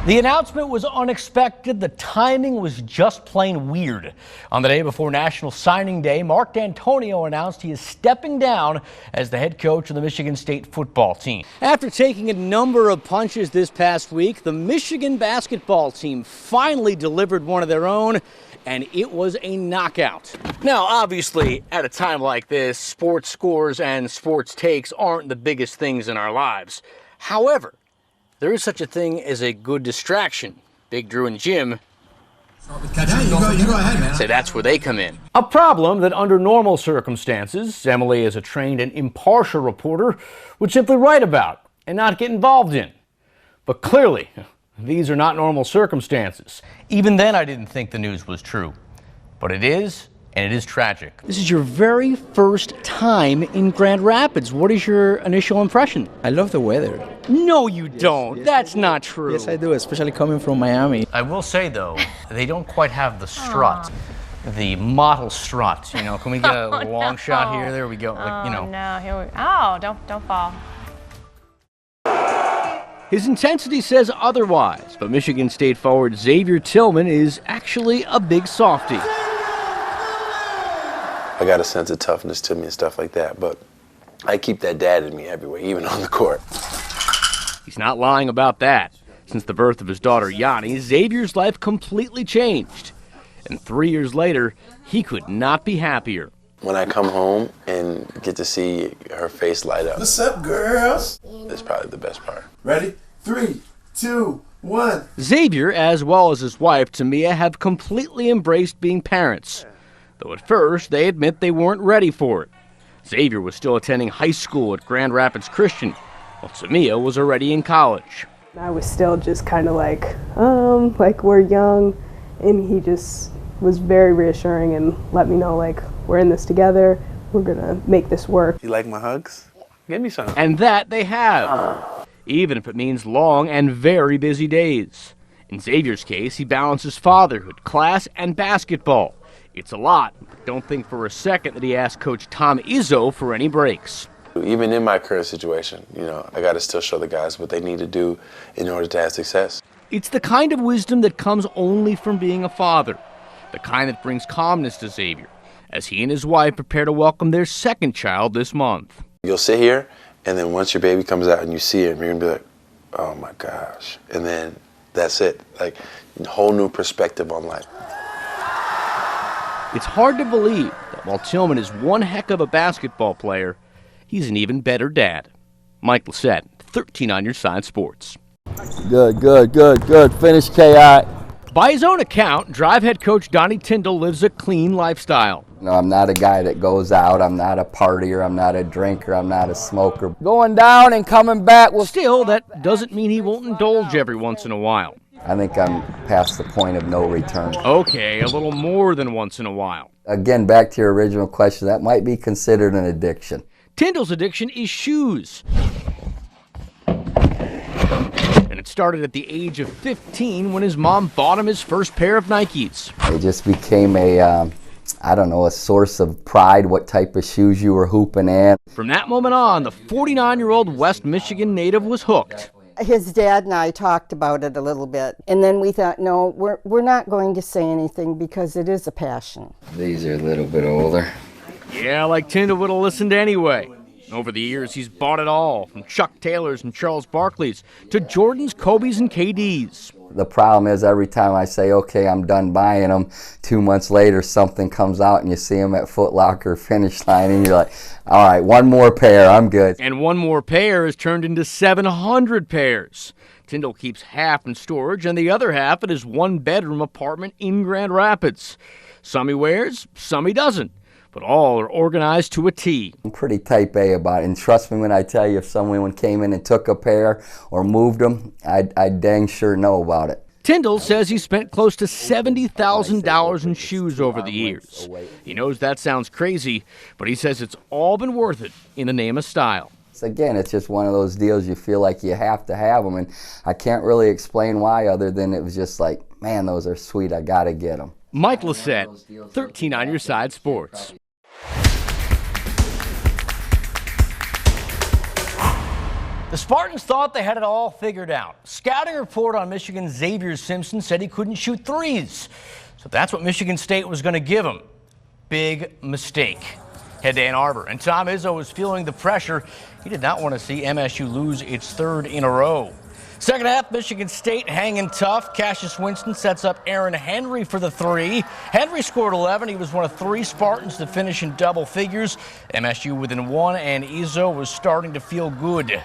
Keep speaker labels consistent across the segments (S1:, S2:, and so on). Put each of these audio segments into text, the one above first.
S1: The announcement was unexpected. The timing was just plain weird. On the day before National Signing Day, Mark D'Antonio announced he is stepping down as the head coach of the Michigan State football team. After taking a number of punches this past week, the Michigan basketball team finally delivered one of their own, and it was a knockout. Now, obviously, at a time like this, sports scores and sports takes aren't the biggest things in our lives. However, there is such a thing as a good distraction. Big Drew and Jim
S2: You go ahead, man.
S1: say that's where they come in. A problem that under normal circumstances, Emily, as a trained and impartial reporter, would simply write about and not get involved in. But clearly, these are not normal circumstances. Even then, I didn't think the news was true. But it is, and it is tragic. This is your very first time in Grand Rapids. What is your initial impression?
S3: I love the weather.
S1: No, you don't.
S3: Yes,
S1: That's not true.
S3: Yes, I do, especially coming from Miami.
S1: I will say, though, they don't quite have the strut, the model strut. You know, can we get a long shot here? There we go. Like, you know.
S4: No, here we. Oh, don't fall.
S1: His intensity says otherwise, but Michigan State forward Xavier Tillman is actually a big softie.
S5: I got a sense of toughness to me and stuff like that, but I keep that dad in me everywhere, even on the court.
S1: He's not lying about that. Since the birth of his daughter Yanni, Xavier's life completely changed. And 3 years later, he could not be happier.
S5: When I come home and get to see her face light up,
S2: What's up, girls?
S5: it's probably the best part.
S2: Ready? 3, 2, 1.
S1: Xavier, as well as his wife Tamia, have completely embraced being parents. Though at first, they admit they weren't ready for it. Xavier was still attending high school at Grand Rapids Christian, while Tamia was already in college.
S6: I was still just kind of like we're young, and he just was very reassuring and let me know, like, we're in this together, we're gonna make this work.
S5: You like my hugs? Give me some.
S1: And that they have, even if it means long and very busy days. In Xavier's case, he balances fatherhood, class, and basketball. It's a lot. Don't think for a second that he asked Coach Tom Izzo for any breaks.
S5: Even in my current situation, you know, I got to still show the guys what they need to do in order to have success.
S1: It's the kind of wisdom that comes only from being a father, the kind that brings calmness to Xavier, as he and his wife prepare to welcome their second child this month.
S5: You'll sit here, and then once your baby comes out and you see it, you're going to be like, oh my gosh. And then that's it. Like, a whole new perspective on life.
S1: It's hard to believe that while Tillman is one heck of a basketball player, he's an even better dad. Mike Lacett, 13 on your side sports.
S7: Good. Finish, K.I.
S1: By his own account, Drive head coach Donnie Tyndall lives a clean lifestyle.
S7: No, I'm not a guy that goes out. I'm not a partier. I'm not a drinker. I'm not a smoker. Going down and coming back.
S1: Still, that doesn't mean he won't indulge every once in a while.
S7: I think I'm past the point of no return.
S1: Okay, a little more than once in a while.
S7: Again, back to your original question, that might be considered an addiction.
S1: Tyndall's addiction is shoes. And it started at the age of 15 when his mom bought him his first pair of Nikes.
S7: It just became a source of pride, what type of shoes you were hooping in.
S1: From that moment on, the 49-year-old West Michigan native was hooked.
S8: His dad and I talked about it a little bit, and then we thought, no, we're not going to say anything because it is a passion.
S7: These are a little bit older.
S1: Yeah, like Tyndall would have listened anyway. Over the years, he's bought it all, from Chuck Taylor's and Charles Barkley's to Jordan's, Kobe's, and KD's.
S7: The problem is every time I say, okay, I'm done buying them, 2 months later something comes out and you see them at Foot Locker finish line and you're like, all right, one more pair, I'm good.
S1: And one more pair has turned into 700 pairs. Tyndall keeps half in storage and the other half at his one-bedroom apartment in Grand Rapids. Some he wears, some he doesn't, but all are organized to a T.
S7: I'm pretty type A about it, and trust me when I tell you if someone came in and took a pair or moved them, I'd dang sure know about it.
S1: Tyndall says he spent close to $70,000 in shoes over the years. He knows that sounds crazy, but he says it's all been worth it in the name of style.
S7: So again, it's just one of those deals you feel like you have to have them, and I can't really explain why other than it was just like, man, those are sweet, I gotta get them.
S1: Mike Lacett, 13 on your side sports. The Spartans thought they had it all figured out. Scouting report on Michigan's Xavier Simpson said he couldn't shoot threes. So that's what Michigan State was going to give him. Big mistake. Head to Ann Arbor, and Tom Izzo was feeling the pressure. He did not want to see MSU lose its third in a row. Second half, Michigan State hanging tough. Cassius Winston sets up Aaron Henry for the three. Henry scored 11. He was one of 3 Spartans to finish in double figures. MSU within 1, and Izzo was starting to feel good.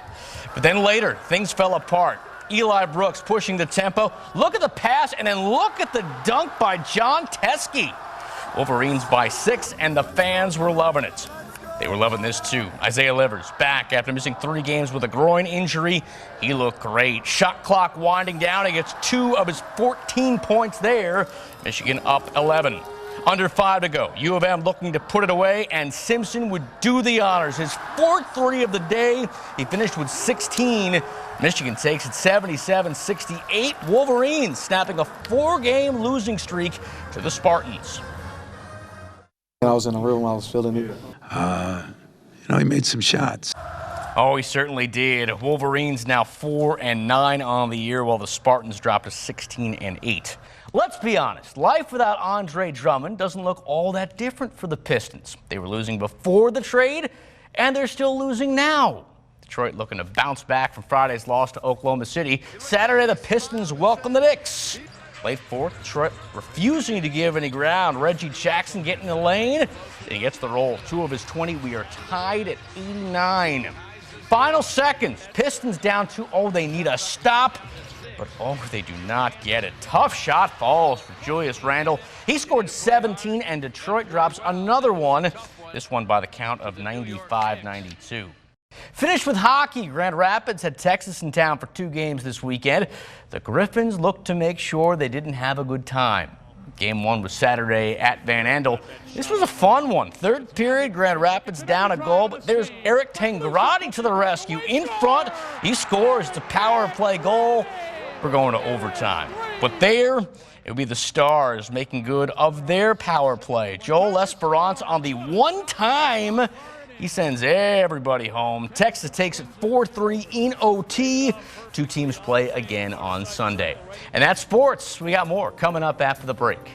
S1: But then later, things fell apart. Eli Brooks pushing the tempo. Look at the pass, and then look at the dunk by John Teske. Wolverines by 6, and the fans were loving it. They were loving this too. Isaiah Livers back after missing 3 games with a groin injury. He looked great. Shot clock winding down. He gets 2 of his 14 points there. Michigan up 11. Under 5 to go. U of M looking to put it away, and Simpson would do the honors. His 4th 3 of the day. He finished with 16. Michigan takes it 77-68. Wolverines snapping a 4-game losing streak to the Spartans.
S9: I was in a room, I was feeling it.
S10: He made some shots.
S1: Oh, he certainly did. Wolverines now 4-9 on the year, while the Spartans dropped to 16-8. Let's be honest, life without Andre Drummond doesn't look all that different for the Pistons. They were losing before the trade, and they're still losing now. Detroit looking to bounce back from Friday's loss to Oklahoma City. Saturday, the Pistons welcome the Knicks. Late fourth, Detroit refusing to give any ground. Reggie Jackson getting in the lane, and he gets the roll. 2 of his 20. We are tied at 89. Final seconds. Pistons down 2-0. They need a stop, but they do not get it. Tough shot falls for Julius Randle. He scored 17, and Detroit drops another one. This one by the count of 95-92. Finished with hockey. Grand Rapids had Texas in town for 2 games this weekend. The Griffins looked to make sure they didn't have a good time. Game 1 was Saturday at Van Andel. This was a fun one. 3rd period, Grand Rapids down a goal, but there's Eric Tangradi to the rescue. In front, he scores. It's a power play goal. We're going to overtime. But there, it would be the Stars making good of their power play. Joel Esperance on the one-time. He sends everybody home. Texas takes it 4-3 in OT. 2 teams play again on Sunday. And that's sports. We got more coming up after the break.